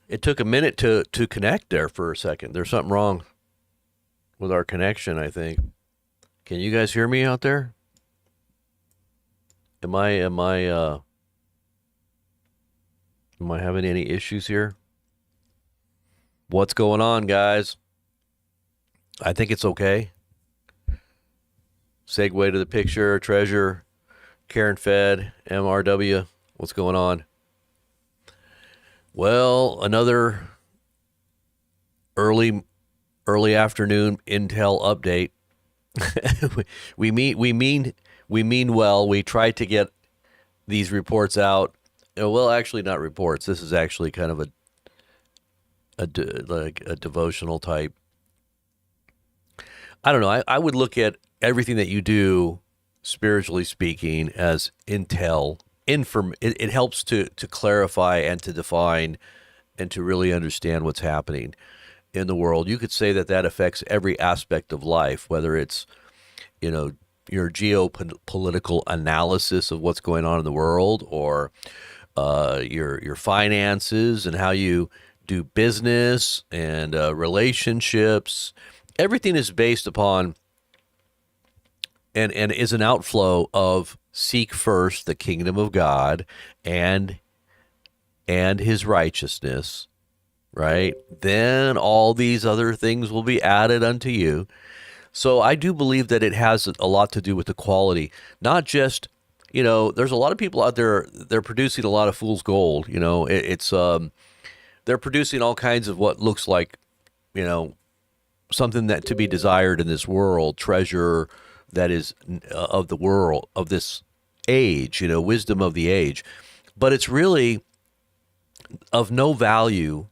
It took a minute to connect there for a second. There's something wrong with our connection, I think. Can you guys hear me out there? Am I having any issues here? What's going on, guys? I think it's okay. Segue to the picture, treasure, Karen Fed, MRW. What's going on? Well, another early early afternoon Intel update. we mean well. We try to get these reports out. Well, actually, not reports. This is actually kind of like a devotional type. I don't know. I would look at everything that you do, spiritually speaking, as intel. It helps to clarify and to define and to really understand what's happening in the world. You could say that that affects every aspect of life, whether it's, you know, your geopolitical analysis of what's going on in the world, or your finances and how you do business and relationships. Everything is based upon and is an outflow of seek first the kingdom of God and his righteousness, right? Then all these other things will be added unto you. So I do believe that it has a lot to do with the quality, not just, there's a lot of people out there, they're producing a lot of fool's gold. They're producing all kinds of what looks like, you know, something that to be desired in this world, treasure that is of the world, of this age, wisdom of the age. But it's really of no value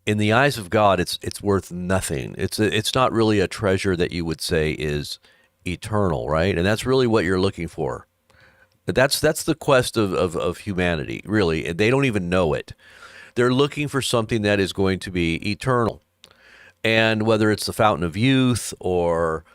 in the eyes of God. It's worth nothing. It's not really a treasure that you would say is eternal, right? And that's really what you're looking for. That's the quest of humanity, really. They don't even know it. They're looking for something that is going to be eternal. And whether it's the fountain of youth or,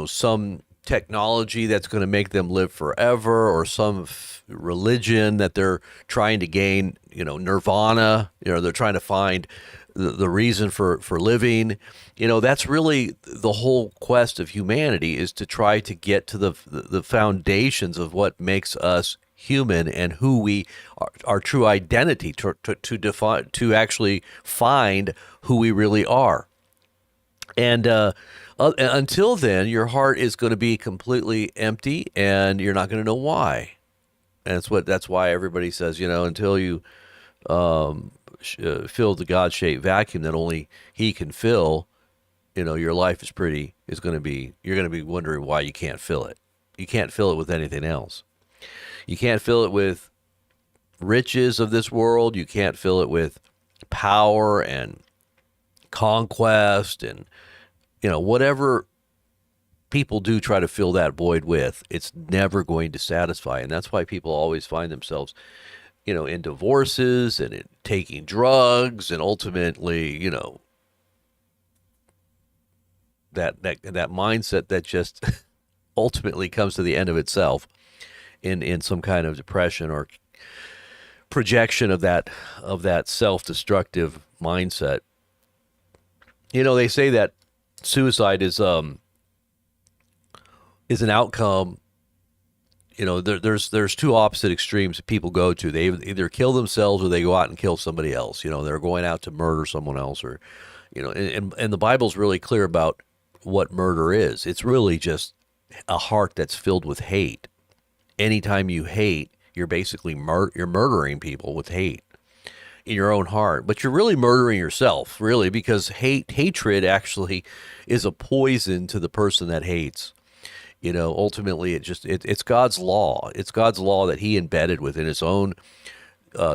some technology that's going to make them live forever, or some religion that they're trying to gain, nirvana, they're trying to find the reason for living. That's really the whole quest of humanity, is to try to get to the foundations of what makes us human and who we are, our true identity, to define, to actually find who we really are. And until then, your heart is going to be completely empty, and you're not going to know why. And that's why everybody says, until you fill the God-shaped vacuum that only He can fill, your life is going to be, you're going to be wondering why you can't fill it. You can't fill it with anything else. You can't fill it with riches of this world. You can't fill it with power and conquest and, whatever people do try to fill that void with, it's never going to satisfy. And that's why people always find themselves, in divorces and in taking drugs, and ultimately, that mindset that just ultimately comes to the end of itself in some kind of depression or projection of that self-destructive mindset. They say that suicide is an outcome. There's two opposite extremes that people go to. They either kill themselves or they go out and kill somebody else. They're going out to murder someone else, or and the Bible's really clear about what murder is. It's really just a heart that's filled with hate. Anytime you hate, you're basically you're murdering people with hate in your own heart, but you're really murdering yourself, really, because hatred actually is a poison to the person that hates. Ultimately, it's God's law. It's God's law that He embedded within His own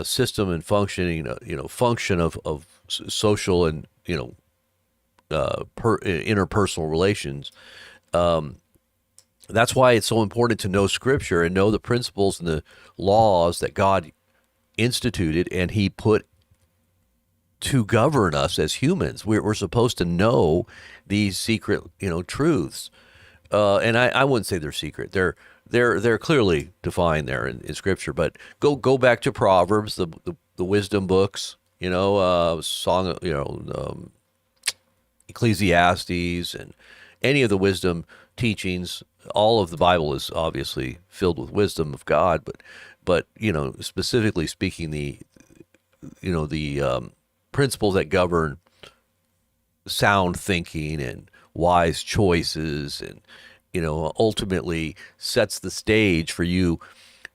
system and functioning, function of social and interpersonal relations. That's why it's so important to know Scripture and know the principles and the laws that God instituted and He put to govern us as humans. We're supposed to know these secret, truths. And I wouldn't say they're secret. They're clearly defined there in Scripture. But go back to Proverbs, the wisdom books. Song, Ecclesiastes, and any of the wisdom teachings. All of the Bible is obviously filled with wisdom of God, but specifically speaking, the principles that govern sound thinking and wise choices, and ultimately sets the stage for you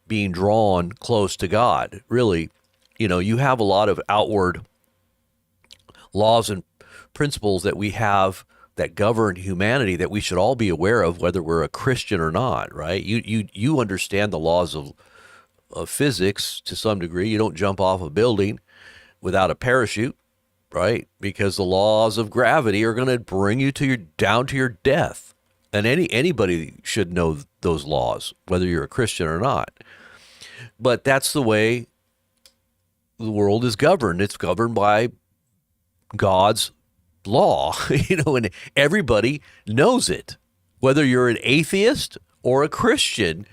being drawn close to God. Really, you have a lot of outward laws and principles that we have that govern humanity that we should all be aware of, whether we're a Christian or not, right? You understand the laws of physics to some degree. You don't jump off a building without a parachute, right? Because the laws of gravity are going to bring you down to your death. And anybody should know those laws, whether you're a Christian or not. But that's the way the world is governed. It's governed by God's law, and everybody knows it, whether you're an atheist or a Christian.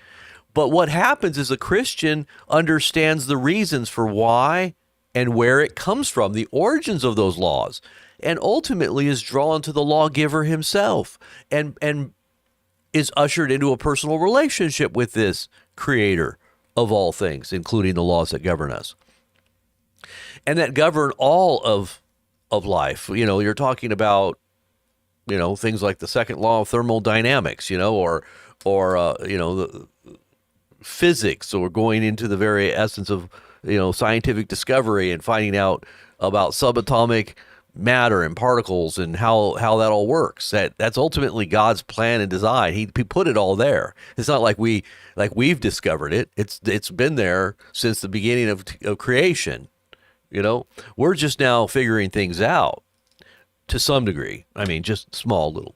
But what happens is a Christian understands the reasons for why and where it comes from, the origins of those laws, and ultimately is drawn to the lawgiver himself and is ushered into a personal relationship with this creator of all things, including the laws that govern us and that govern all of life. You're talking about, things like the second law of thermodynamics, or the physics, or going into the very essence of, scientific discovery and finding out about subatomic matter and particles and how that all works. That's ultimately God's plan and design. He put it all there. It's not like we've discovered it. It's been there since the beginning of creation. We're just now figuring things out to some degree. I mean, just small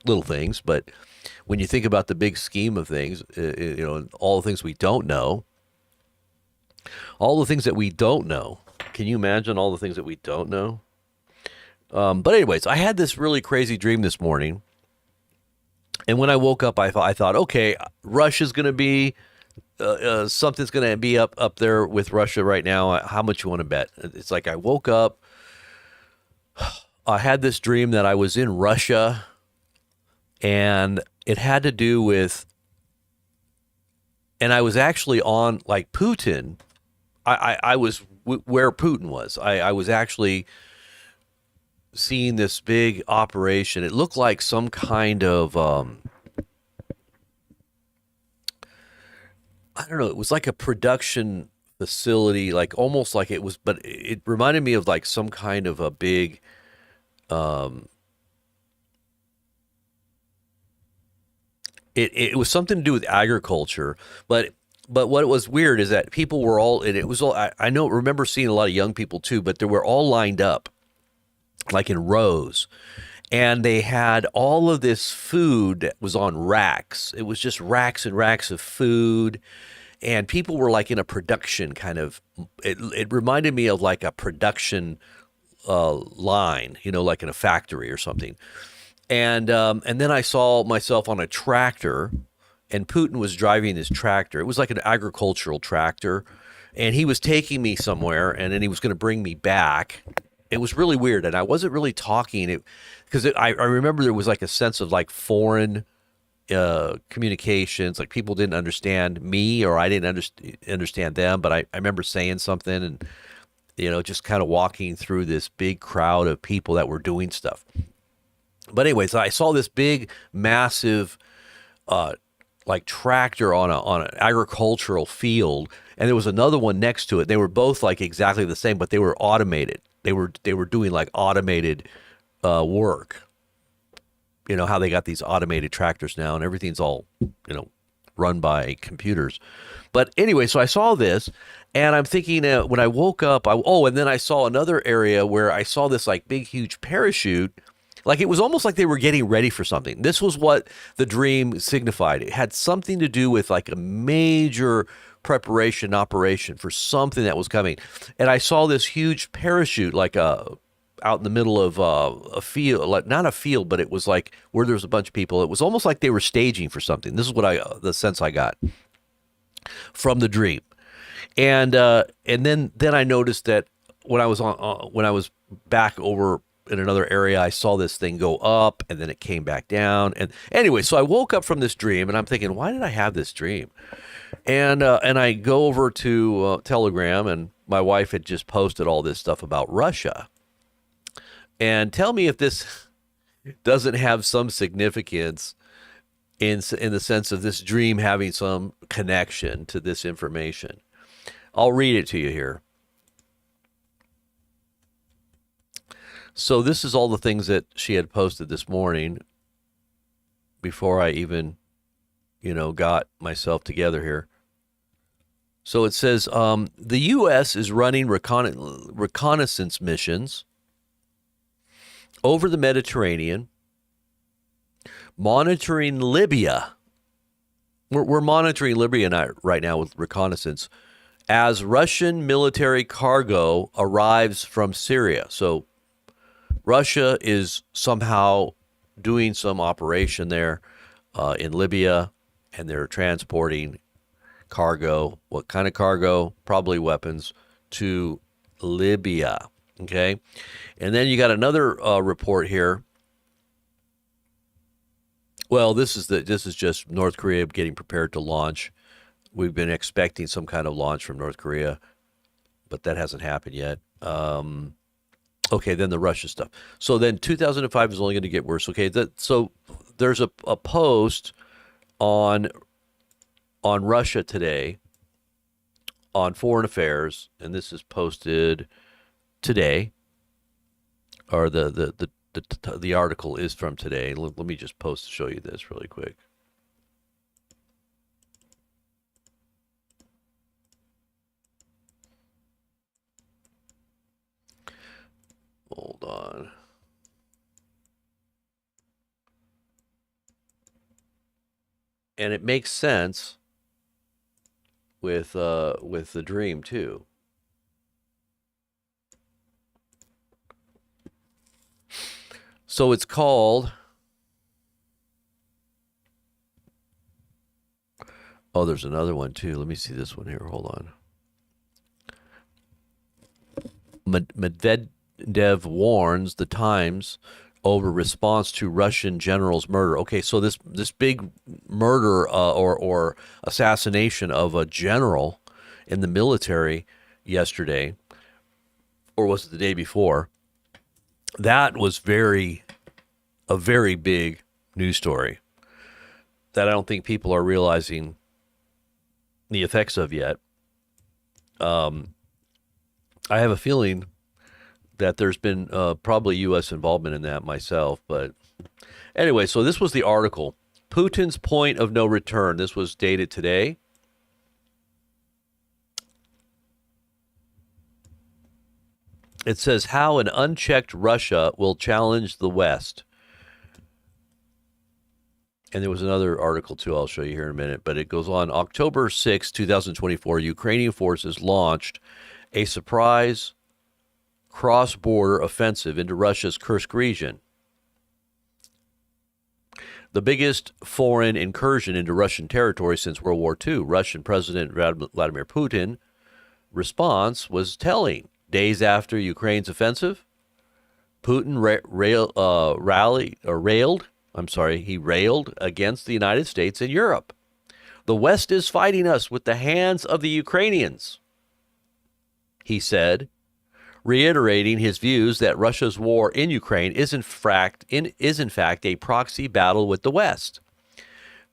little things, but when you think about the big scheme of things, all the things we don't know, all the things that we don't know. Can you imagine all the things that we don't know? But anyways, I had this really crazy dream this morning, and when I woke up, I thought, okay, Russia's going to be something's going to be up there with Russia right now. How much you want to bet? It's like I woke up, I had this dream that I was in Russia, and it had to do with, and I was actually on like Putin. I was where Putin was. I was actually seeing this big operation. It looked like some kind of, I don't know, it was like a production facility, like almost like it was, but it reminded me of like some kind of a big, it was something to do with agriculture, but what was weird is that people were all, and it was all, I remember seeing a lot of young people too, but they were all lined up like in rows, and they had all of this food that was on racks. It was just racks and racks of food, and people were like in a production kind of, it reminded me of like a production line, like in a factory or something. And then I saw myself on a tractor, and Putin was driving this tractor. It was like an agricultural tractor, and he was taking me somewhere, and then he was going to bring me back. It was really weird, and I wasn't really talking because I remember there was like a sense of like foreign communications, like people didn't understand me or I didn't understand them, but I remember saying something and, just kind of walking through this big crowd of people that were doing stuff. But anyways, I saw this big, massive, like tractor on an agricultural field, and there was another one next to it. They were both like exactly the same, but they were automated. They were doing like automated work. You know how they got these automated tractors now, and everything's all run by computers. But anyway, so I saw this, and I'm thinking when I woke up, and then I saw another area where I saw this like big, huge parachute. Like it was almost like they were getting ready for something. This was what the dream signified. It had something to do with like a major preparation operation for something that was coming. And I saw this huge parachute like out in the middle of a field, like not a field, but it was like where there was a bunch of people. It was almost like they were staging for something. This is what the sense I got from the dream. And then I noticed that when I was back over in another area, I saw this thing go up and then it came back down. And anyway, so I woke up from this dream and I'm thinking, why did I have this dream? And I go over to Telegram, and my wife had just posted all this stuff about Russia. And tell me if this doesn't have some significance in the sense of this dream having some connection to this information. I'll read it to you here. So this is all the things that she had posted this morning before I even, got myself together here. So it says the U.S. is running reconnaissance missions over the Mediterranean, monitoring Libya. We're monitoring Libya right now with reconnaissance as Russian military cargo arrives from Syria. So Russia is somehow doing some operation there in Libya, and they're transporting cargo. What kind of cargo? Probably weapons to Libya. Okay. And then you got another report here. Well, this is just North Korea getting prepared to launch. We've been expecting some kind of launch from North Korea, but that hasn't happened yet. Okay, then the Russia stuff. So then 2005 is only going to get worse. Okay, so there's a post on Russia Today on Foreign Affairs, and this is posted today, or the article is from today. Let me just show you this really quick. Hold on. And it makes sense with the dream too. So it's called, oh, there's another one too. Let me see this one here. Hold on. Medvedev warns the Times over response to Russian general's murder. Okay, so this big murder or assassination of a general in the military yesterday, or was it the day before? That was a very big news story that I don't think people are realizing the effects of yet. I have a feeling that there's been probably U.S. involvement in that myself. But anyway, so this was the article. Putin's point of no return. This was dated today. It says how an unchecked Russia will challenge the West. And there was another article, too, I'll show you here in a minute. But it goes on. October 6, 2024, Ukrainian forces launched a surprise cross-border offensive into Russia's Kursk region. The biggest foreign incursion into Russian territory since World War II. Russian President Vladimir Putin's response was telling. Days after Ukraine's offensive, Putin railed against the United States and Europe. The West is fighting us with the hands of the Ukrainians, he said, reiterating his views that Russia's war in Ukraine is in fact a proxy battle with the West.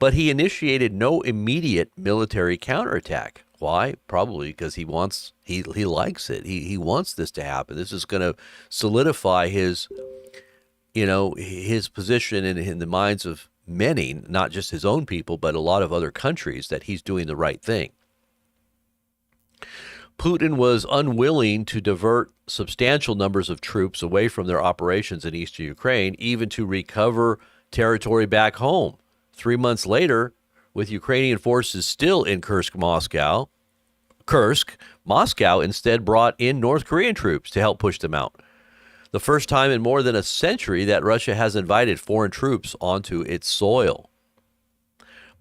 But he initiated no immediate military counterattack. Why? Probably because he likes it. He wants this to happen. This is going to solidify his position in the minds of many, not just his own people, but a lot of other countries, that he's doing the right thing. Putin was unwilling to divert substantial numbers of troops away from their operations in eastern Ukraine, even to recover territory back home. 3 months later, with Ukrainian forces still in Kursk, Moscow instead brought in North Korean troops to help push them out. The first time in more than a century that Russia has invited foreign troops onto its soil.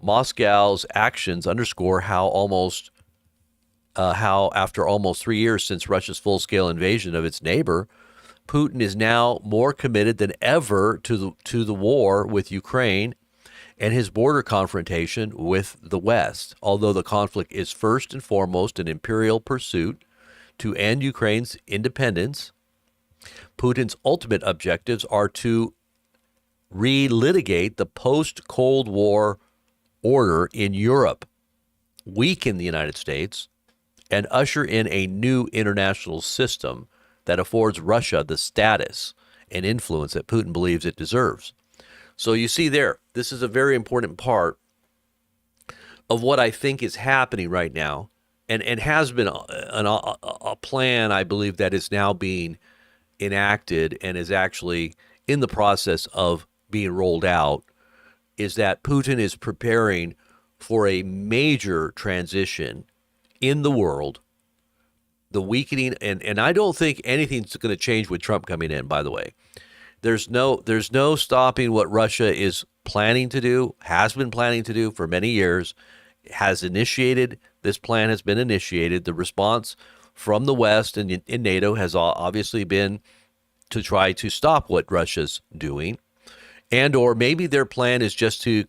Moscow's actions underscore how almost how after almost 3 years since Russia's full-scale invasion of its neighbor, Putin is now more committed than ever to the war with Ukraine and his border confrontation with the West. Although the conflict is first and foremost an imperial pursuit to end Ukraine's independence, Putin's ultimate objectives are to relitigate the post-Cold War order in Europe, weaken the United States, and usher in a new international system that affords Russia the status and influence that Putin believes it deserves. So you see there, this is a very important part of what I think is happening right now, and has been a plan, I believe, that is now being enacted and is actually in the process of being rolled out, is that Putin is preparing for a major transition in the world, the weakening, and I don't think anything's going to change with Trump coming in, by the way. There's no stopping what Russia is planning to do, has been planning to do for many years, has initiated. This plan has been initiated. The response from the West and in NATO has obviously been to try to stop what Russia's doing, and or maybe their plan is just to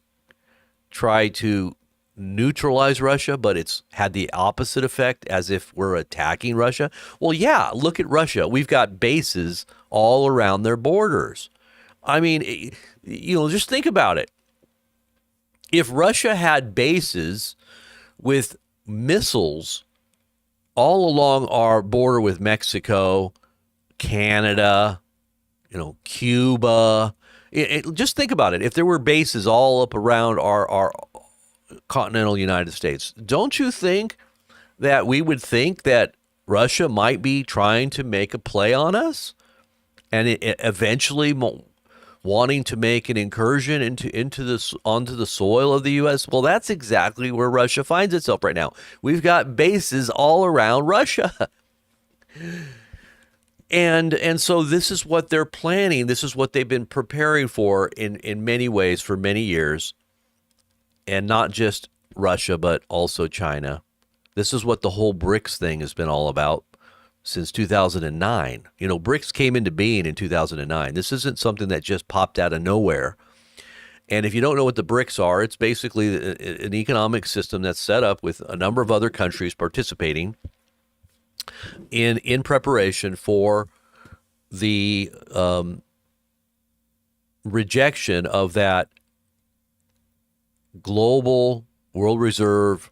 try to neutralize Russia, but it's had the opposite effect, as if we're attacking Russia. Well, yeah, look at Russia. We've got bases all around their borders. I mean, just think about it. If Russia had bases with missiles all along our border with Mexico, Canada, Cuba, just think about it. If there were bases all up around our continental United States, don't you think that we would think that Russia might be trying to make a play on us, and eventually wanting to make an incursion onto the soil of the U.S.? Well, that's exactly where Russia finds itself right now. We've got bases all around Russia. And so this is what they're planning. This is what they've been preparing for in many ways for many years. And not just Russia, but also China. This is what the whole BRICS thing has been all about since 2009. BRICS came into being in 2009. This isn't something that just popped out of nowhere. And if you don't know what the BRICS are, it's basically an economic system that's set up with a number of other countries participating in preparation for the rejection of that global world reserve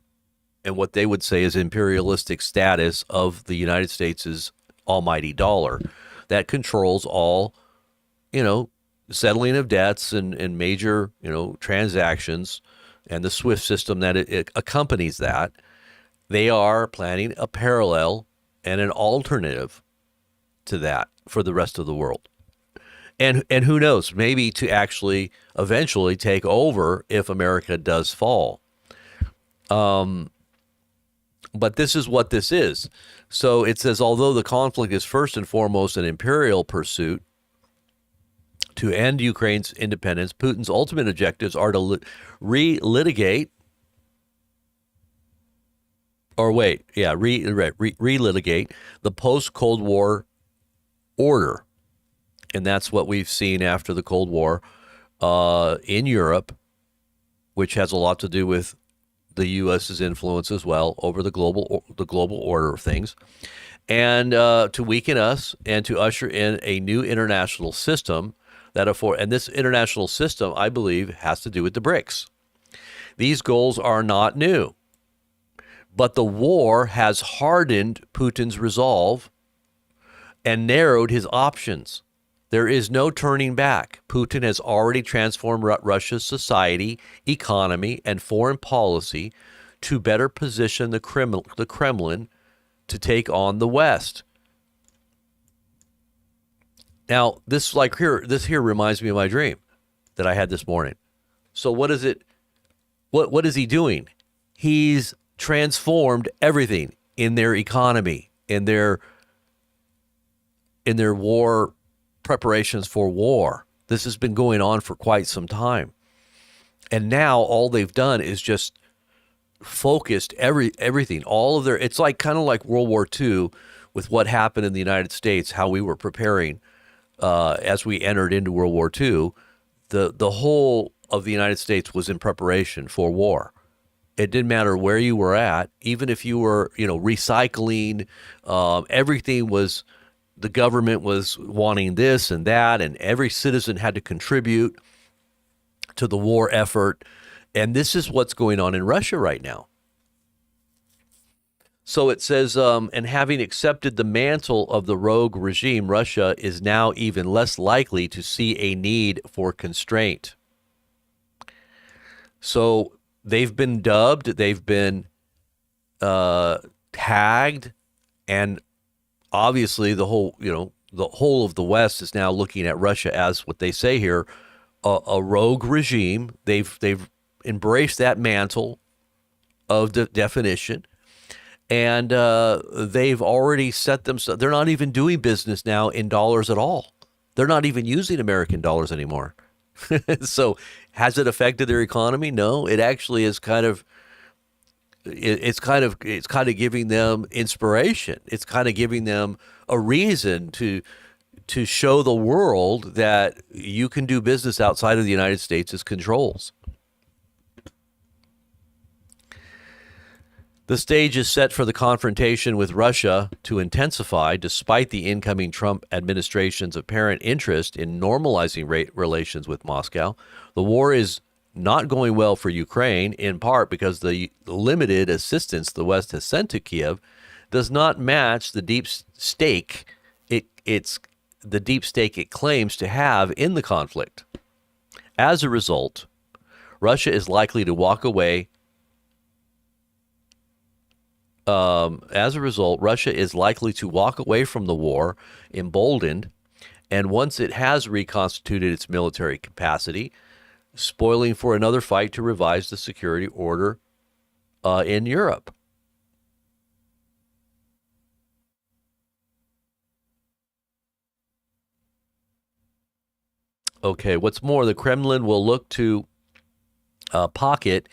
and what they would say is imperialistic status of the United States' almighty dollar that controls all, settling of debts and major, transactions, and the SWIFT system that it accompanies that. They are planning a parallel and an alternative to that for the rest of the world. And who knows, maybe to actually eventually take over if America does fall. But this is what this is. So it says, although the conflict is first and foremost an imperial pursuit to end Ukraine's independence, Putin's ultimate objectives are to relitigate the post-Cold War order. And that's what we've seen after the Cold War in Europe, which has a lot to do with the U.S.'s influence as well over the global order of things, and to weaken us and to usher in a new international system and this international system, I believe, has to do with the BRICS. These goals are not new, but the war has hardened Putin's resolve and narrowed his options. There is no turning back. Putin has already transformed Russia's society, economy, and foreign policy to better position the Kremlin to take on the West. Now, this here reminds me of my dream that I had this morning. So what is it? What is he doing? He's transformed everything in their economy, in their war preparations for war. This has been going on for quite some time. And now all they've done is just focused everything, all of their. It's like kind of like World War II with what happened in the United States, how we were preparing as we entered into World War II. The whole of the United States was in preparation for war. It didn't matter where you were at, even if you were, recycling. Everything was, the government was wanting this and that, and every citizen had to contribute to the war effort. And this is what's going on in Russia right now. So it says, and having accepted the mantle of the rogue regime, Russia is now even less likely to see a need for constraint. So they've been dubbed, they've been tagged, and obviously the whole of the West is now looking at Russia as what they say here, a rogue regime. They've embraced that mantle of the definition, and they've already set themselves. They're not even doing business now in dollars at all. They're not even using American dollars anymore. So has it affected their economy? No, it actually is it's kind of giving them inspiration. It's kind of giving them a reason to show the world that you can do business outside of the United States' controls. The stage is set for the confrontation with Russia to intensify despite the incoming Trump administration's apparent interest in normalizing relations with Moscow. The war is not going well for Ukraine, in part because the limited assistance the West has sent to Kiev does not match the deep stake it claims to have in the conflict. As a result, Russia is likely to walk away. Russia is likely to walk away from the war emboldened, and once it has reconstituted its military capacity, spoiling for another fight to revise the security order in Europe. Okay, what's more, the Kremlin will look to pocket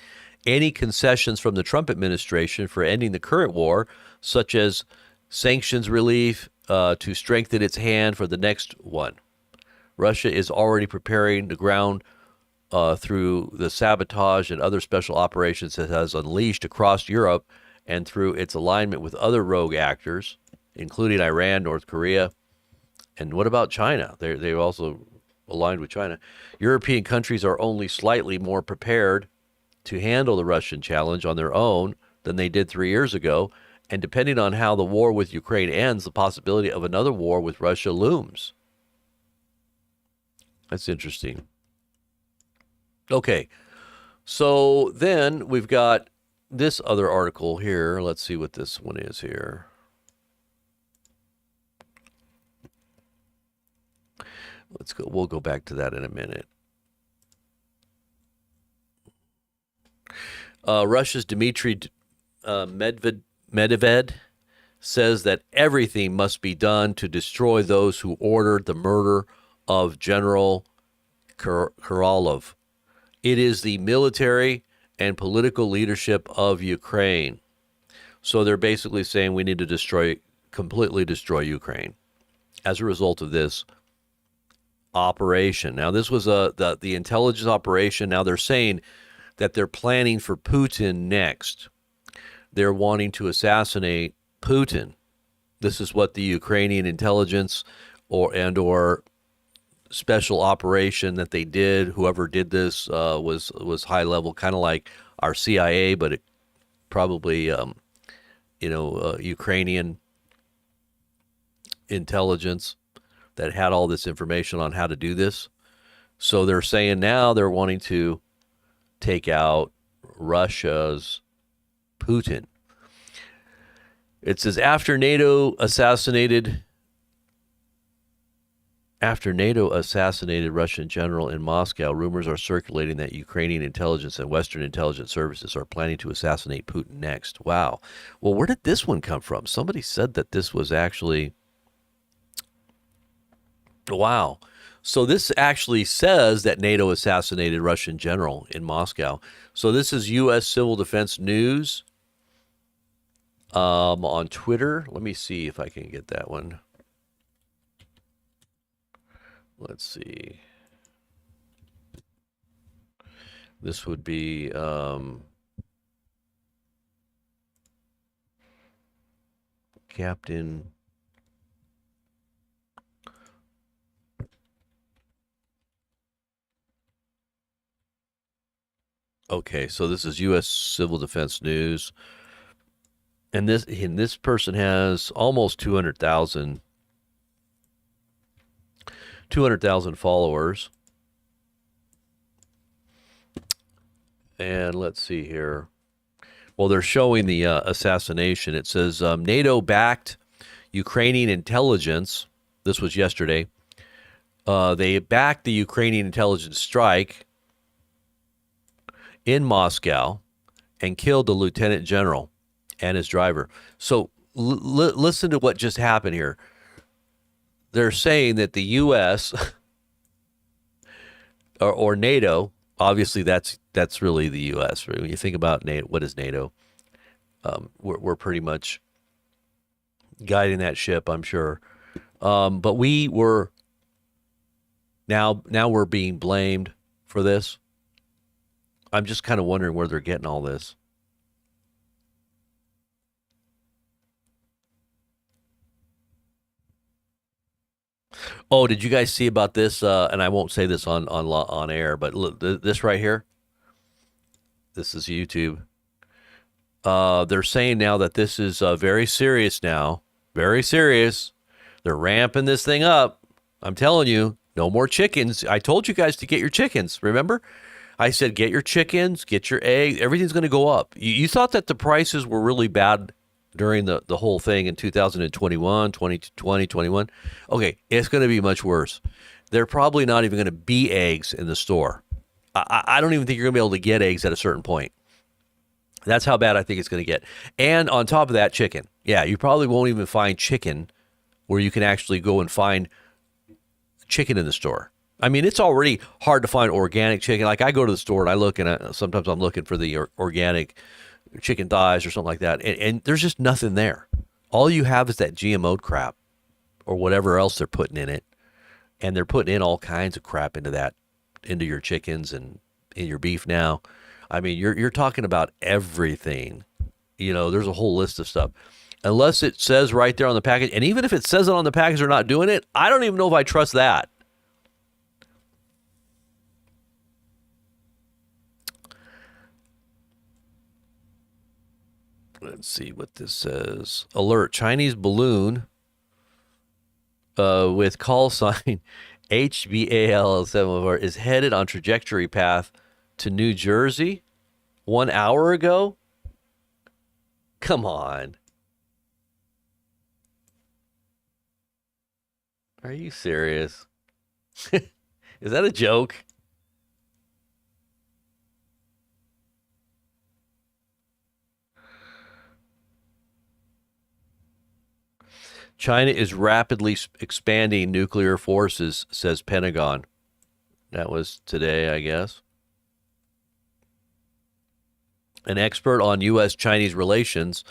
any concessions from the Trump administration for ending the current war, such as sanctions relief, to strengthen its hand for the next one. Russia is already preparing the ground through the sabotage and other special operations it has unleashed across Europe and through its alignment with other rogue actors, including Iran, North Korea, and what about China? They're also aligned with China. European countries are only slightly more prepared to handle the Russian challenge on their own than they did 3 years ago, and depending on how the war with Ukraine ends, the possibility of another war with Russia looms. That's interesting. Okay, so then we've got this other article here. Let's see what this one is here. Let's go. We'll go back to that in a minute. Russia's Dmitry Medvedev says that everything must be done to destroy those who ordered the murder of General Kurolov. It is the military and political leadership of Ukraine. So they're basically saying we need to completely destroy Ukraine as a result of this operation. Now, this was the intelligence operation. Now they're saying that they're planning for Putin next. They're wanting to assassinate Putin. This is what the Ukrainian intelligence or special operation that they did. Whoever did this was high level, kind of like our CIA, but it probably Ukrainian intelligence that had all this information on how to do this. So they're saying now they're wanting to take out Russia's Putin. It says after NATO assassinated Russian general in Moscow, rumors are circulating that Ukrainian intelligence and Western intelligence services are planning to assassinate Putin next. Wow. Well, where did this one come from? Somebody said that this was actually... Wow. So this actually says that NATO assassinated Russian general in Moscow. So this is U.S. Civil Defense News on Twitter. Let me see if I can get that one. Let's see. This would be Captain. Okay, so this is U.S. Civil Defense News, and this person has almost 200,000 followers. And let's see here. Well, they're showing the assassination. It says NATO backed Ukrainian intelligence. This was yesterday. They backed the Ukrainian intelligence strike in Moscow and killed the lieutenant general and his driver. So listen to what just happened here. They're saying that the U.S. or NATO, obviously that's really the U.S. Right? When you think about NATO, what is NATO? We're pretty much guiding that ship, I'm sure. But we were now we're being blamed for this. I'm just kind of wondering where they're getting all this. Oh, did you guys see about this? And I won't say this on air, but look, this right here. This is YouTube. They're saying now that this is very serious now. Very serious. They're ramping this thing up. I'm telling you, no more chickens. I told you guys to get your chickens. Remember? I said, get your chickens, get your eggs. Everything's going to go up. You thought that the prices were really bad during the whole thing in 2021, 2020, 21. Okay, it's going to be much worse. They're probably not even going to be eggs in the store. I don't even think you're going to be able to get eggs at a certain point. That's how bad I think it's going to get. And on top of that, chicken. Yeah, you probably won't even find chicken where you can actually go and find chicken in the store. I mean, it's already hard to find organic chicken. Like I go to the store and I look, and sometimes I'm looking for the organic chicken thighs or something like that, and there's just nothing there. All you have is that GMO crap or whatever else they're putting in it, and they're putting in all kinds of crap into your chickens and in your beef now. I mean, you're talking about everything. There's a whole list of stuff. Unless it says right there on the package, and even if it says it on the package, they're not doing it. I don't even know if I trust that. Let's see what this says. Alert: Chinese balloon with call sign HBAL714 is headed on trajectory path to New Jersey 1 hour ago. Come on. Are you serious? Is that a joke? China is rapidly expanding nuclear forces, says Pentagon. That was today, I guess. An expert on U.S.-Chinese relations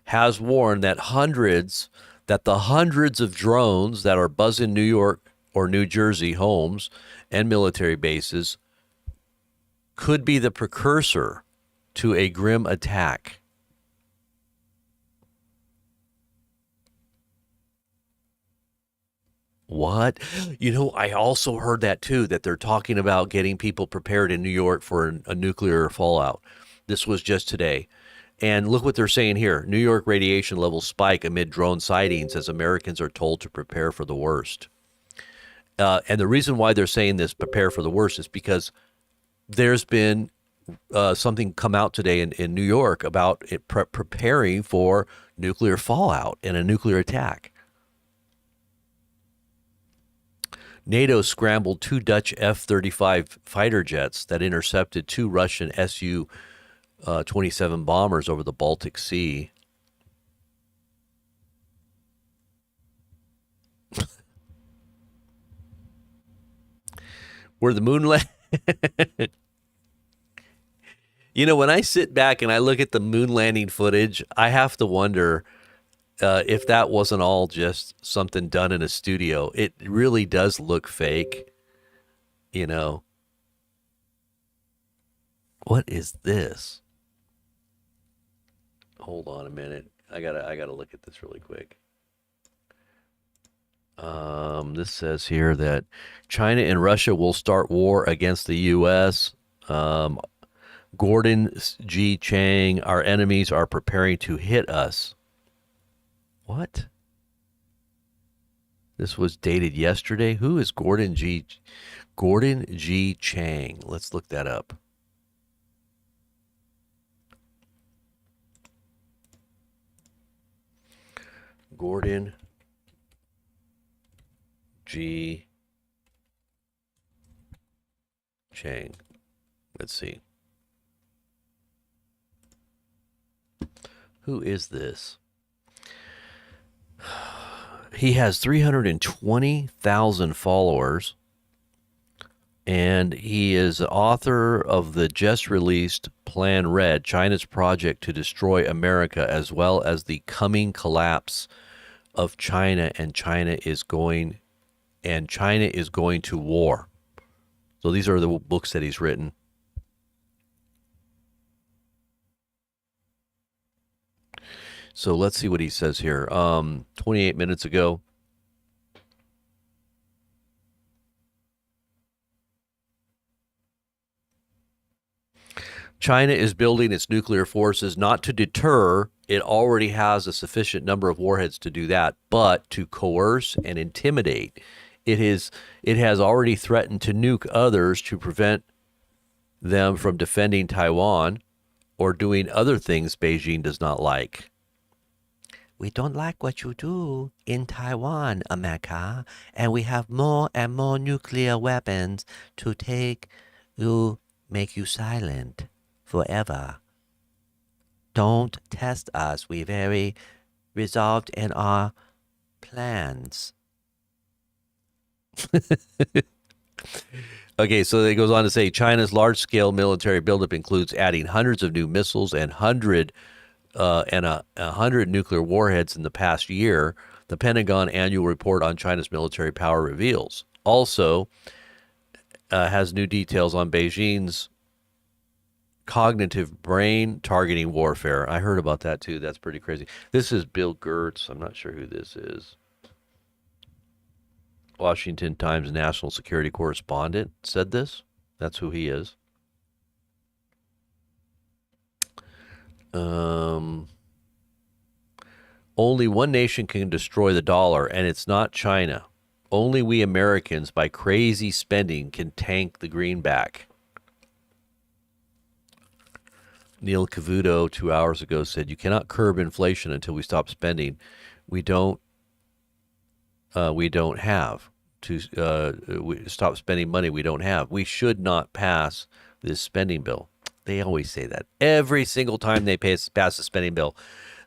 has warned that the hundreds of drones that are buzzing New York or New Jersey homes and military bases could be the precursor to a grim attack. What? I also heard that too, that they're talking about getting people prepared in New York for a nuclear fallout. This was just today. And look what they're saying here. New York radiation levels spike amid drone sightings as Americans are told to prepare for the worst. And the reason why they're saying this, prepare for the worst, is because there's been something come out today in New York about it preparing for nuclear fallout and a nuclear attack. NATO scrambled 2 Dutch F-35 fighter jets that intercepted 2 Russian Su-27 bombers over the Baltic Sea. where the moon land. You know, when I sit back and I look at the moon landing footage, I have to wonder if that wasn't all just something done in a studio. It really does look fake. You know, what is this? Hold on a minute. I gotta look at this really quick. This says here that China and Russia will start war against the U.S. Gordon G. Chang, our enemies are preparing to hit us. What? This was dated yesterday. Who is Gordon G. Chang? Let's look that up. Gordon G. Chang. Let's see. Who is this? He has 320,000 followers, and he is the author of the just released Plan Red, China's project to destroy America, as well as the coming collapse of China, and China is going to war. So these are the books that he's written. So let's see what he says here. 28 minutes ago. China is building its nuclear forces not to deter. It already has a sufficient number of warheads to do that, but to coerce and intimidate. It has already threatened to nuke others to prevent them from defending Taiwan or doing other things Beijing does not like. We don't like what you do in Taiwan, America, and we have more and more nuclear weapons to make you silent forever. Don't test us. We're very resolved in our plans. Okay, so it goes on to say China's large-scale military buildup includes adding hundreds of new missiles and 100 nuclear warheads in the past year, the Pentagon annual report on China's military power reveals. Also, has new details on Beijing's cognitive brain targeting warfare. I heard about that too. That's pretty crazy. This is Bill Gertz. I'm not sure who this is. Washington Times national security correspondent said this. That's who he is. Only one nation can destroy the dollar, and it's not China. Only we Americans, by crazy spending, can tank the greenback. Neil Cavuto 2 hours ago said, you cannot curb inflation until we stop spending. We don't have to we stop spending money we don't have. We should not pass this spending bill. They always say that. Every single time they pass the spending bill,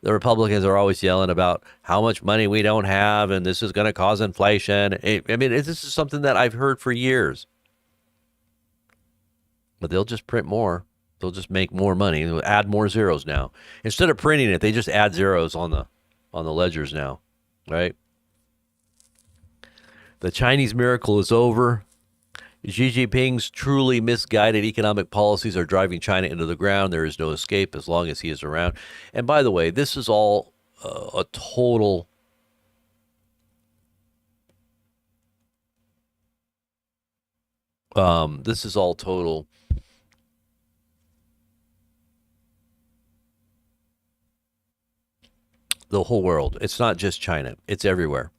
the Republicans are always yelling about how much money we don't have and this is going to cause inflation. I mean, this is something that I've heard for years. But they'll just print more. They'll just make more money. They'll add more zeros now. Instead of printing it, they just add zeros on the ledgers now, right? The Chinese miracle is over. Xi Jinping's truly misguided economic policies are driving China into the ground. There is no escape as long as he is around. And by the way, this is all a total the whole world. It's not just China. It's everywhere.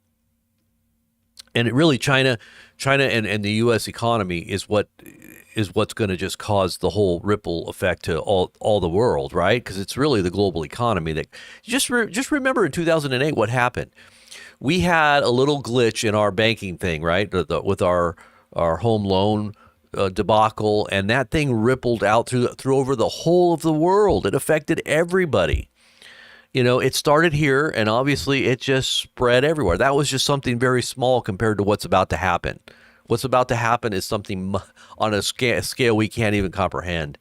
And it really, China and the U.S. economy is what's going to just cause the whole ripple effect to all the world, right? Because it's really the global economy that just remember in 2008 what happened. We had a little glitch in our banking thing, right? With our home loan debacle, and that thing rippled out through over the whole of the world. It affected everybody. You know, it started here, and obviously it just spread everywhere. That was just something very small compared to what's about to happen. What's about to happen is something on a scale we can't even comprehend.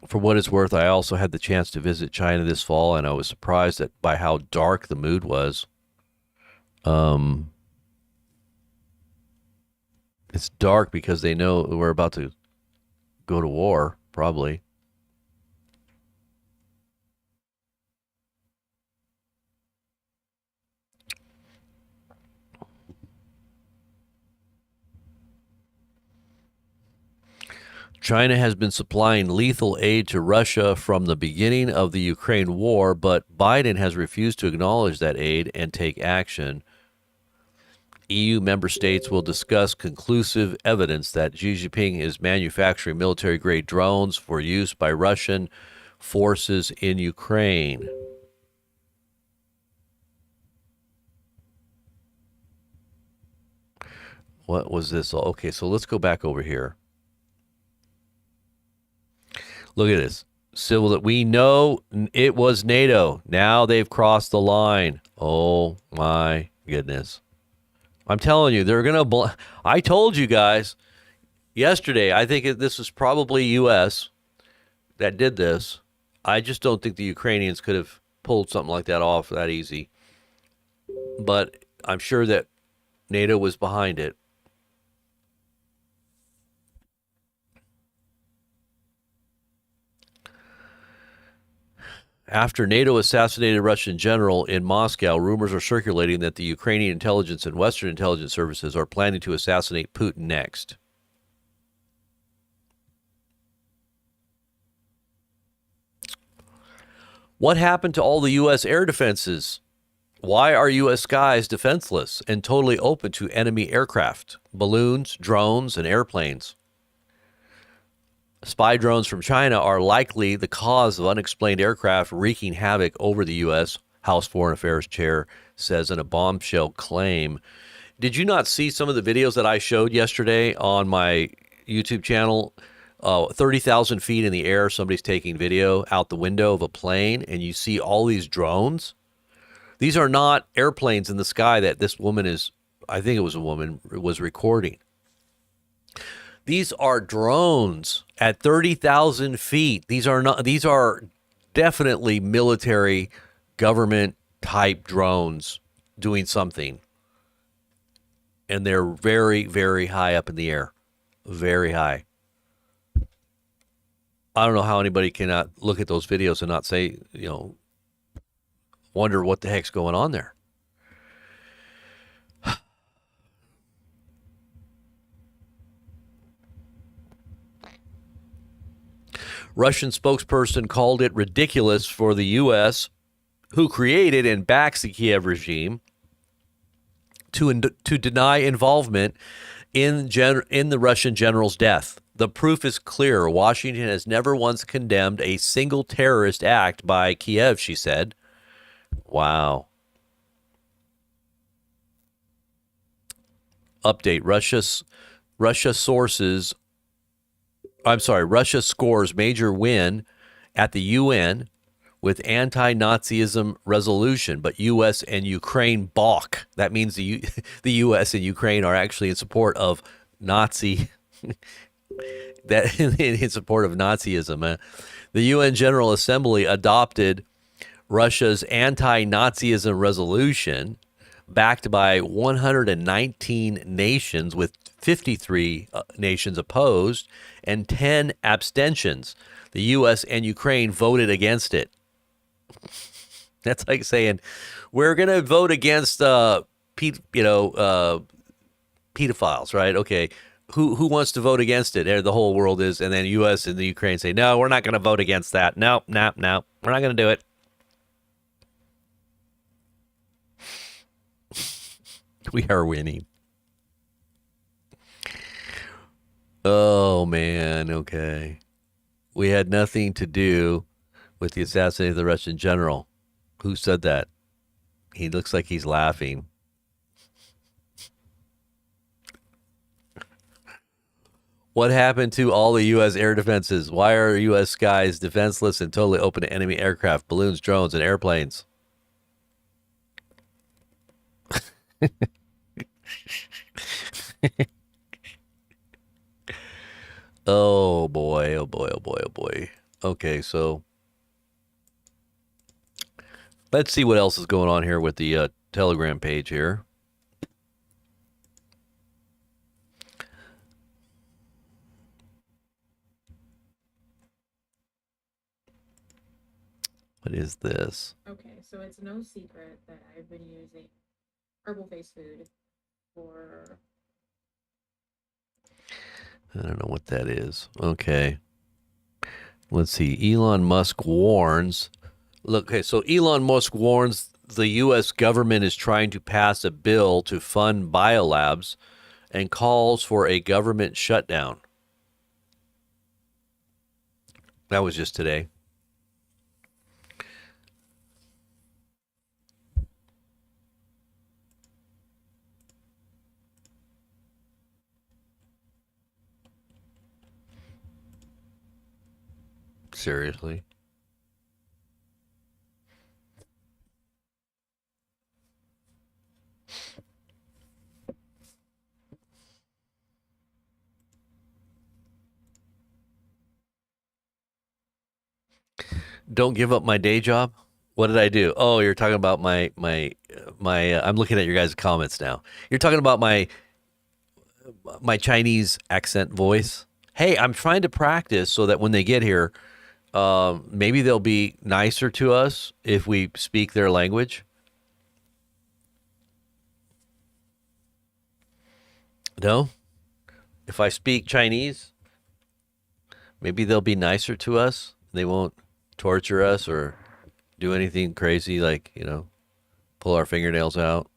For what it's worth, I also had the chance to visit China this fall, and I was surprised by how dark the mood was. Um, it's dark because they know we're about to go to war, probably. China has been supplying lethal aid to Russia from the beginning of the Ukraine war, but Biden has refused to acknowledge that aid and take action. EU member states will discuss conclusive evidence that Xi Jinping is manufacturing military grade drones for use by Russian forces in Ukraine. What was this? Okay, so let's go back over here. Look at this. Civil that we know it was NATO. Now they've crossed the line. Oh my goodness. I'm telling you, they're going to. I told you guys yesterday, I think this was probably U.S. that did this. I just don't think the Ukrainians could have pulled something like that off that easy. But I'm sure that NATO was behind it. After NATO assassinated a Russian general in Moscow, rumors are circulating that the Ukrainian intelligence and Western intelligence services are planning to assassinate Putin next. What happened to all the U.S. air defenses? Why are U.S. skies defenseless and totally open to enemy aircraft, balloons, drones, and airplanes? Spy drones from China are likely the cause of unexplained aircraft wreaking havoc over the U.S., House Foreign Affairs Chair says in a bombshell claim. Did you not see some of the videos that I showed yesterday on my YouTube channel? 30,000 feet in the air, somebody's taking video out the window of a plane, and you see all these drones. These are not airplanes in the sky that this woman is, I think it was a woman, was recording. These are drones at 30,000 feet. These are definitely military government type drones doing something. And they're very, very high up in the air. Very high. I don't know how anybody cannot look at those videos and not say, wonder what the heck's going on there. Russian spokesperson called it ridiculous for the U.S., who created and backs the Kiev regime, to deny involvement in the Russian general's death. The proof is clear. Washington has never once condemned a single terrorist act by Kiev, she said. Wow. Update. Russia scores major win at the UN with anti-Nazism resolution, but U.S. and Ukraine balk. That means the U.S. and Ukraine are actually in support of Nazi in support of Nazism. The UN General Assembly adopted Russia's anti-Nazism resolution, backed by 119 nations, with 53 nations opposed and 10 abstentions. The U.S. and Ukraine voted against it. That's like saying, we're going to vote against pedophiles, right? Okay, who wants to vote against it? The whole world is, and then U.S. and the Ukraine say, no, we're not going to vote against that. No, we're not going to do it. We are winning. Oh, man. Okay. We had nothing to do with the assassination of the Russian general. Who said that? He looks like he's laughing. What happened to all the U.S. air defenses? Why are U.S. skies defenseless and totally open to enemy aircraft, balloons, drones, and airplanes? Oh boy, oh boy, oh boy, oh boy. Okay, so let's see what else is going on here with the Telegram page here. What is this? Okay, so it's no secret that I've been using herbal face food for. I don't know what that is. Okay. Let's see. Elon Musk warns. Look, okay, so Elon Musk warns the U.S. government is trying to pass a bill to fund biolabs and calls for a government shutdown. That was just today. Seriously. Don't give up my day job. What did I do? Oh, you're talking about my. I'm looking at your guys' comments now. You're talking about my Chinese accent voice. Hey, I'm trying to practice so that when they get here, maybe they'll be nicer to us if we speak their language. No, if I speak Chinese, maybe they'll be nicer to us. They won't torture us or do anything crazy like, pull our fingernails out.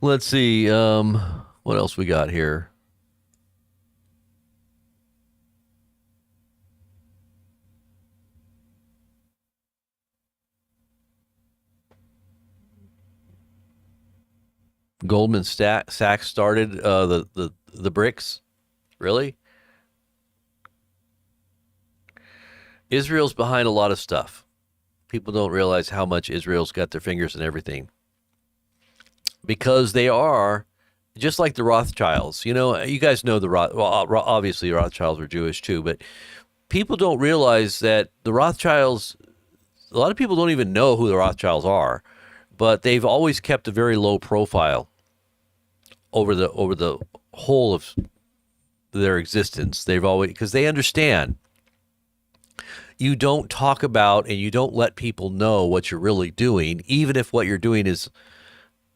Let's see. What else we got here? Goldman Sachs started the BRICS. Really? Israel's behind a lot of stuff. People don't realize how much Israel's got their fingers in everything because they are just like the Rothschilds. You guys know obviously the Rothschilds were Jewish too, but people don't realize that the Rothschilds. A lot of people don't even know who the Rothschilds are, but they've always kept a very low profile over the whole of their existence. They've always because they understand you don't talk about and you don't let people know what you're really doing, even if what you're doing is,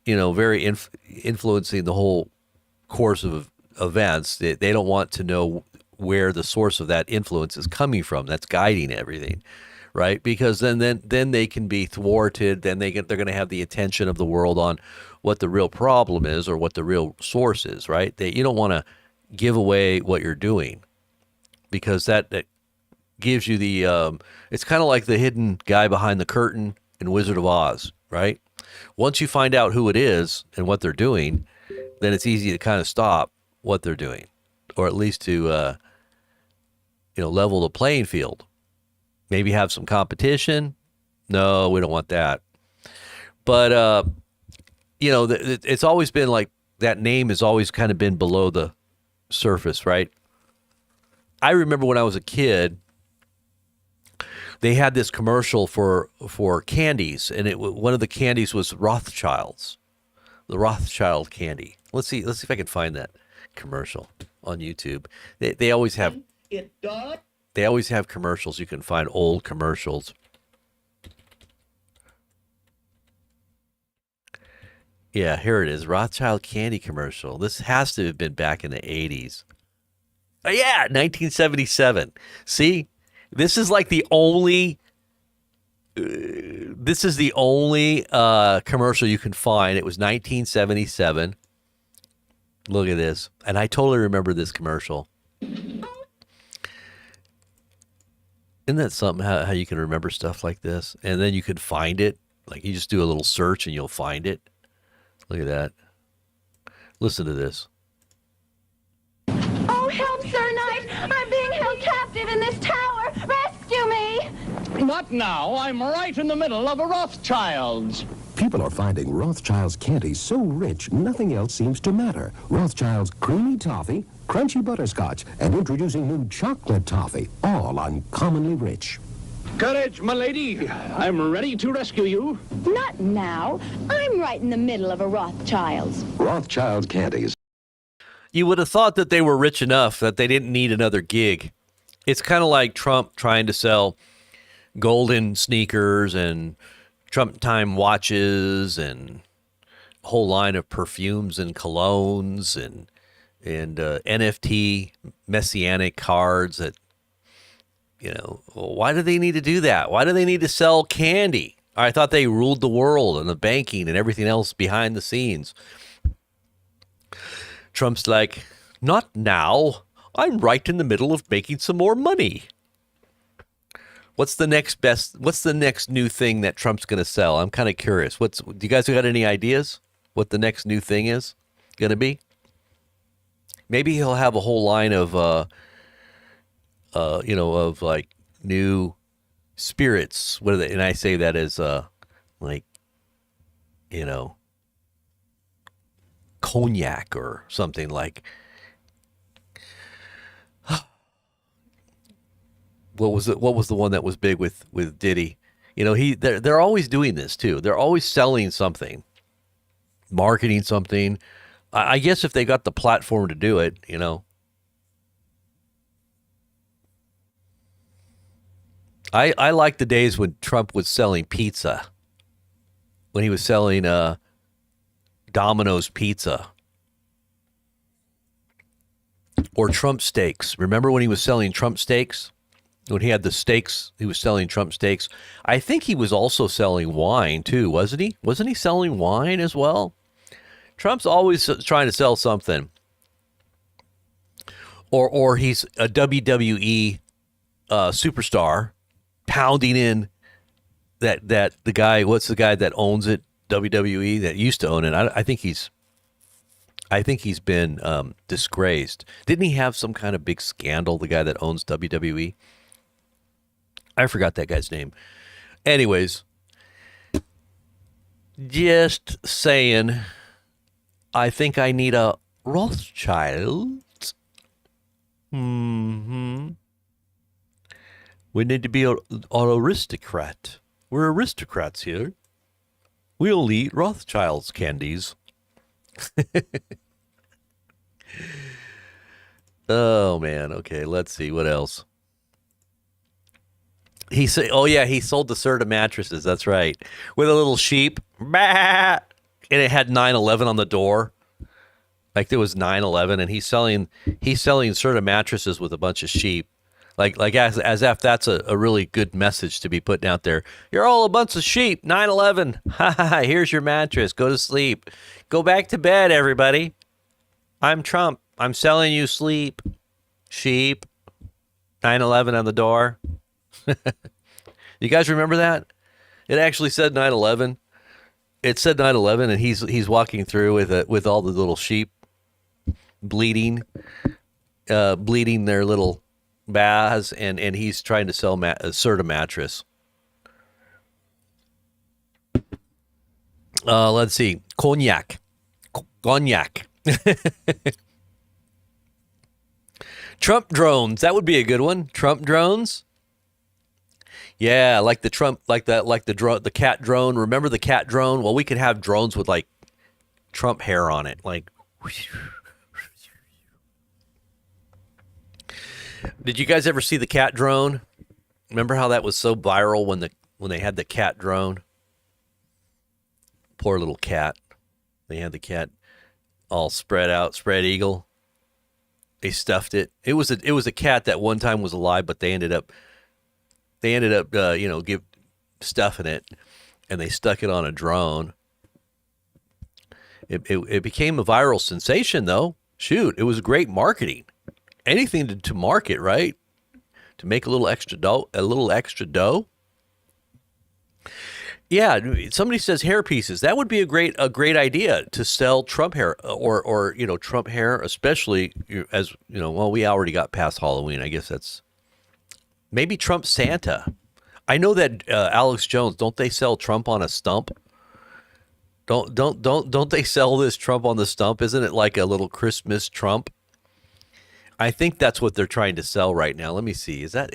very influencing the whole course of events. They don't want to know where the source of that influence is coming from. That's guiding everything, right? Because then they can be thwarted. Then they're going to have the attention of the world on what the real problem is or what the real source is, right? You don't want to give away what you're doing because that gives you the it's kind of like the hidden guy behind the curtain in Wizard of Oz, right? Once you find out who it is and what they're doing, then it's easy to kind of stop what they're doing, or at least to level the playing field. Maybe have some competition. No, we don't want that. But it's always been like that name has always kind of been below the surface, right? I remember when I was a kid, they had this commercial for candies, and one of the candies was Rothschilds, the Rothschild candy. Let's see if I can find that commercial on YouTube. They always have they always have commercials. You can find old commercials. Yeah, here it is, Rothschild candy commercial. This has to have been back in the 80s. Oh, yeah, 1977. See, this is like the only. This is the only commercial you can find. It was 1977. Look at this, and I totally remember this commercial. Isn't that something how you can remember stuff like this? And then you could find it. Like you just do a little search and you'll find it. Look at that. Listen to this. Oh, help, Sir Knight! I'm being held captive in this tower! Rescue me! Not now. I'm right in the middle of a Rothschild's. People are finding Rothschild's candy so rich, nothing else seems to matter. Rothschild's creamy toffee, crunchy butterscotch, and introducing new chocolate toffee, all uncommonly rich. Courage, my lady. I'm ready to rescue you. Not now. I'm right in the middle of a Rothschild's. Rothschild's candies. You would have thought that they were rich enough that they didn't need another gig. It's kind of like Trump trying to sell golden sneakers and Trump time watches and a whole line of perfumes and colognes and NFT messianic cards that, why do they need to do that? Why do they need to sell candy? I thought they ruled the world and the banking and everything else behind the scenes. Trump's like, not now. I'm right in the middle of making some more money. What's the next new thing that Trump's going to sell? I'm kind of curious. Do you guys got any ideas what the next new thing is going to be? Maybe he'll have a whole line of of like new spirits. What are they? And I say that as cognac or something like. What was the one that was big with Diddy? They're always doing this too. They're always selling something, marketing something. I guess if they got the platform to do it, I like the days when Trump was selling pizza, when he was selling Domino's pizza or Trump steaks. Remember when he was selling Trump steaks? When he had the steaks, he was selling Trump steaks. I think he was also selling wine too, wasn't he? Wasn't he selling wine as well? Trump's always trying to sell something. Or he's a WWE superstar, pounding in that the guy. What's the guy that owns it? WWE that used to own it. I think he's been disgraced. Didn't he have some kind of big scandal? The guy that owns WWE. I forgot that guy's name. Anyways, just saying, I think I need a Rothschild. We need to be an aristocrat. We're aristocrats here. We only eat Rothschild's candies. Oh, man. Okay, let's see. What else? He said, "Oh yeah, he sold the Serta mattresses. That's right, with a little sheep, bah! And it had 9/11 on the door, like there was 9/11, and he's selling Serta mattresses with a bunch of sheep, like as if that's a really good message to be putting out there. You're all a bunch of sheep. 9/11. Ha ha ha. Here's your mattress. Go to sleep. Go back to bed, everybody. I'm Trump. I'm selling you sleep, sheep. 9/11 on the door." You guys remember that? It actually said 9/11. It said 9/11, and he's walking through with all the little sheep bleeding their little baths, and he's trying to sell a Serta mattress. Let's see, cognac. Trump drones. That would be a good one. Trump drones. Yeah, like the cat drone. Remember the cat drone? Well, we could have drones with like Trump hair on it. Like, did you guys ever see the cat drone? Remember how that was so viral when they had the cat drone? Poor little cat. They had the cat all spread out, spread eagle. They stuffed it. It was a cat that one time was alive, but they ended up stuffing it, and they stuck it on a drone. It became a viral sensation, though. Shoot, it was great marketing, anything to market, right? To make a little extra dough. Yeah, somebody says hair pieces. That would be a great idea to sell Trump hair or Trump hair, especially as well, we already got past Halloween. I guess that's maybe Trump Santa. I know that Alex Jones, don't they sell Trump on a stump? Don't they sell this Trump on the stump? Isn't it like a little Christmas Trump? I think that's what they're trying to sell right now. Let me see. Is that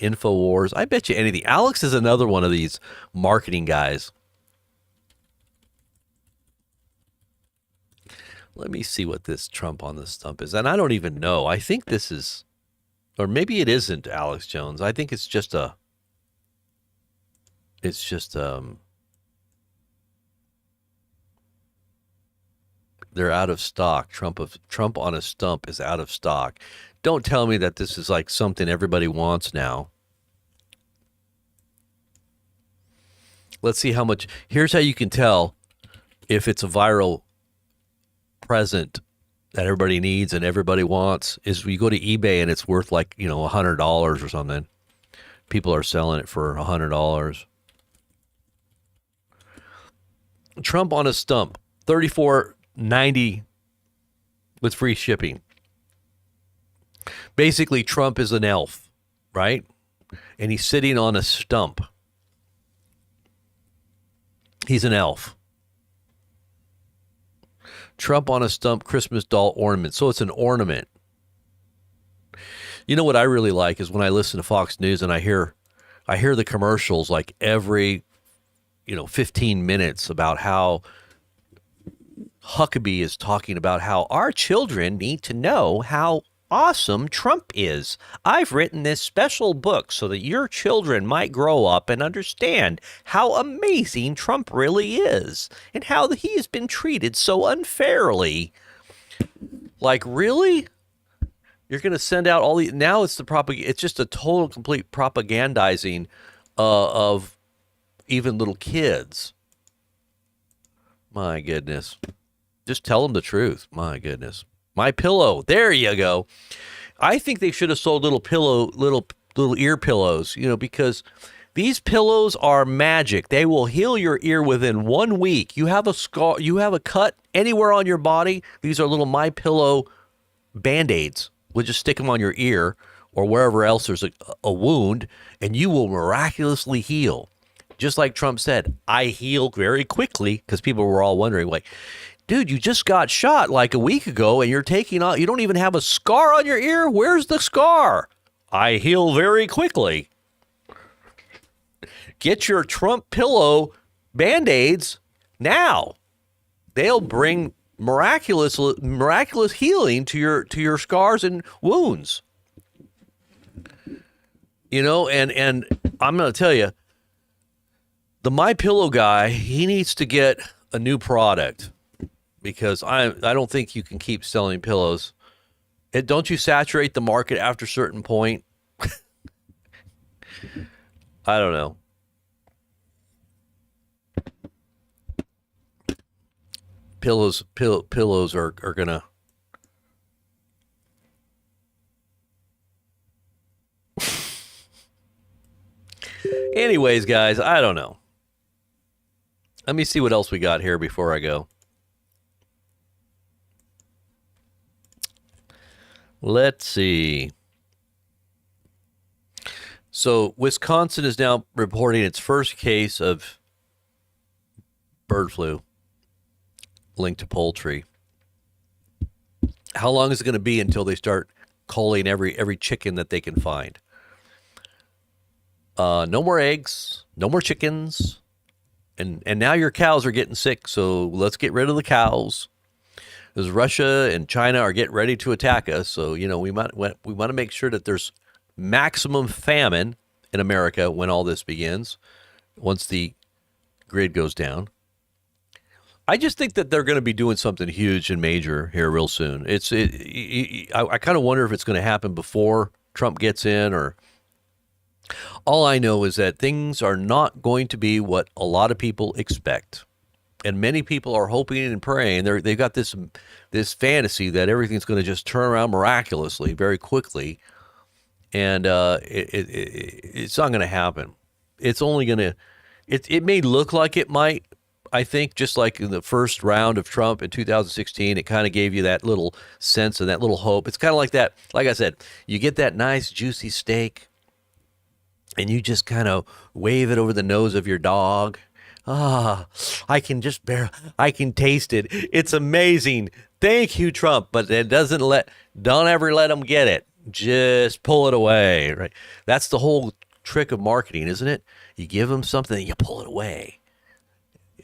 InfoWars? I bet you anything. Alex is another one of these marketing guys. Let me see what this Trump on the stump is. And I don't even know. I think this is, or maybe it isn't Alex Jones. I think it's just they're out of stock. Trump on a stump is out of stock. Don't tell me that this is like something everybody wants now. Let's see how much. Here's how you can tell if it's a viral present that everybody needs and everybody wants is you go to eBay and it's worth like, $100 or something. People are selling it for $100. Trump on a stump, $34.90 with free shipping. Basically, Trump is an elf, right? And he's sitting on a stump. He's an elf. Trump on a stump Christmas doll ornament. So it's an ornament. You know what I really like is when I listen to Fox News and I hear the commercials like every 15 minutes about how Huckabee is talking about how our children need to know how awesome Trump is. I've written this special book so that your children might grow up and understand how amazing Trump really is and how he has been treated so unfairly. Like, really? You're going to send out all the, now it's it's just a total complete propagandizing of even little kids. My goodness. Just tell them the truth. My goodness. My Pillow. There you go. I think they should have sold little ear pillows, because these pillows are magic. They will heal your ear within 1 week. You have a scar, you have a cut anywhere on your body. These are little My Pillow Band-Aids. We'll just stick them on your ear or wherever else there's a wound, and you will miraculously heal. Just like Trump said, I heal very quickly, because people were all wondering, like, dude, you just got shot like a week ago and you're taking out, you don't even have a scar on your ear. Where's the scar? I heal very quickly. Get your Trump Pillow Band-Aids now. They'll bring miraculous healing to your scars and wounds. And I'm going to tell you, the My Pillow guy, he needs to get a new product. Because I don't think you can keep selling pillows. Don't you saturate the market after a certain point? I don't know. Pillows are gonna. Anyways, guys, I don't know. Let me see what else we got here before I go. Let's see. So Wisconsin is now reporting its first case of bird flu linked to poultry. How long is it going to be until they start culling every chicken that they can find? No more eggs, no more chickens, and now your cows are getting sick. So let's get rid of the cows. Because Russia and China are getting ready to attack us, so we want to make sure that there's maximum famine in America when all this begins, once the grid goes down. I just think that they're going to be doing something huge and major here real soon. I kind of wonder if it's going to happen before Trump gets in, or all I know is that things are not going to be what a lot of people expect. and many people are hoping and praying. They've got this fantasy that everything's going to just turn around miraculously, very quickly, and it's not going to happen. It's only going to. It may look like it might. I think just like in the first round of Trump in 2016, it kind of gave you that little sense and that little hope. It's kind of like that. Like I said, you get that nice juicy steak, and you just kind of wave it over the nose of your dog. I can taste it. It's amazing. Thank you, Trump. But it don't ever let them get it. Just pull it away, right? That's the whole trick of marketing, isn't it? You give them something and you pull it away.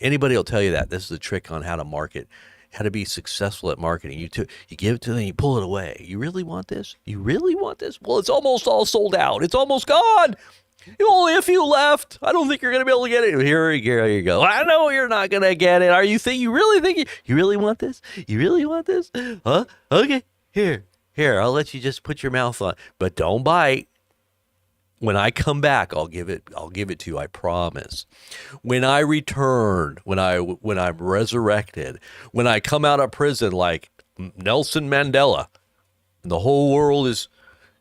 Anybody will tell you that. This is the trick on how to market, how to be successful at marketing. You give it to them and you pull it away. You really want this? You really want this? Well, it's almost all sold out. It's almost gone. Only a few left. I don't think you're going to be able to get it. Here you go. I know you're not going to get it. You really want this? You really want this? Huh? Okay. Here. I'll let you just put your mouth on, but don't bite. When I come back, I'll give it to you. I promise. When I return, when I'm resurrected, when I come out of prison like Nelson Mandela, and the whole world is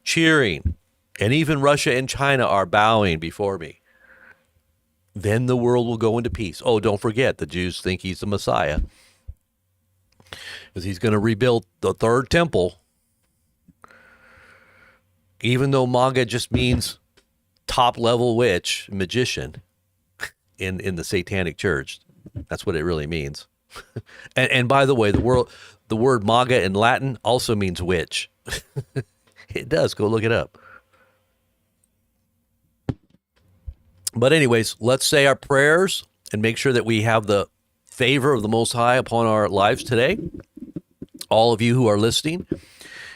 cheering, and even Russia and China are bowing before me, then the world will go into peace. Oh, don't forget, the Jews think he's the Messiah, because he's going to rebuild the third temple, even though MAGA just means top-level witch, magician in the Satanic Church. That's what it really means. and by the way, the word MAGA in Latin also means witch. It does. Go look it up. But anyways, let's say our prayers and make sure that we have the favor of the Most High upon our lives today. All of you who are listening,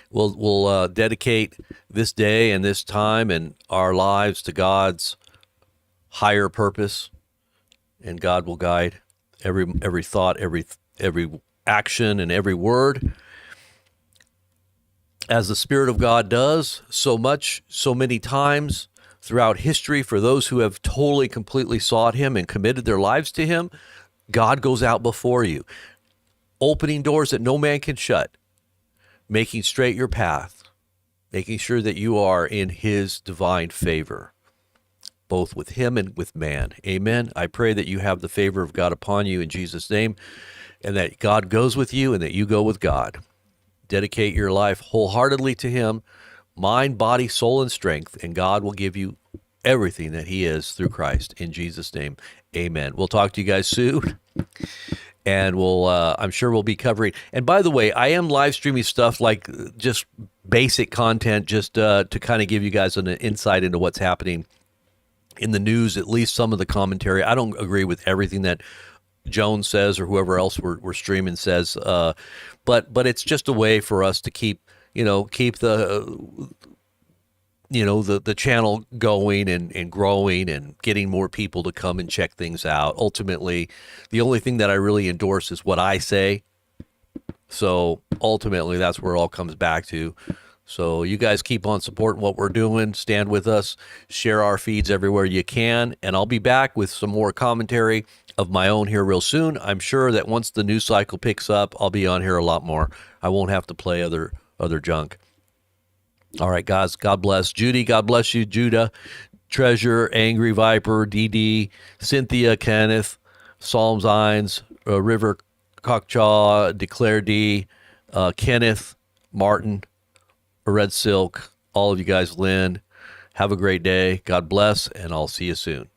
we'll dedicate this day and this time and our lives to God's higher purpose, and God will guide every thought, every action, and every word, as the Spirit of God does so many times throughout history. For those who have totally, completely sought Him and committed their lives to Him, God goes out before you, opening doors that no man can shut, making straight your path, making sure that you are in His divine favor, both with Him and with man. Amen. I pray that you have the favor of God upon you in Jesus' name, and that God goes with you and that you go with God. Dedicate your life wholeheartedly to Him, mind, body, soul, and strength, and God will give you everything that He is through Christ. In Jesus' name, amen. We'll talk to you guys soon. And I'm sure we'll be covering. And by the way, I am live streaming stuff like just basic content, just to kind of give you guys an insight into what's happening in the news, at least some of the commentary. I don't agree with everything that Jones says or whoever else we're streaming says, but it's just a way for us to keep the channel going and growing and getting more people to come and check things out. Ultimately, the only thing that I really endorse is what I say. So ultimately, that's where it all comes back to. So you guys keep on supporting what we're doing. Stand with us. Share our feeds everywhere you can. And I'll be back with some more commentary of my own here real soon. I'm sure that once the news cycle picks up, I'll be on here a lot more. I won't have to play other junk. All right, guys, God bless. Judy, God bless you. Judah, Treasure, Angry Viper, DD, Cynthia, Kenneth, Psalms Ines, River, Cockchaw, Declare D, Kenneth, Martin, Red Silk, all of you guys, Lynn. Have a great day. God bless, and I'll see you soon.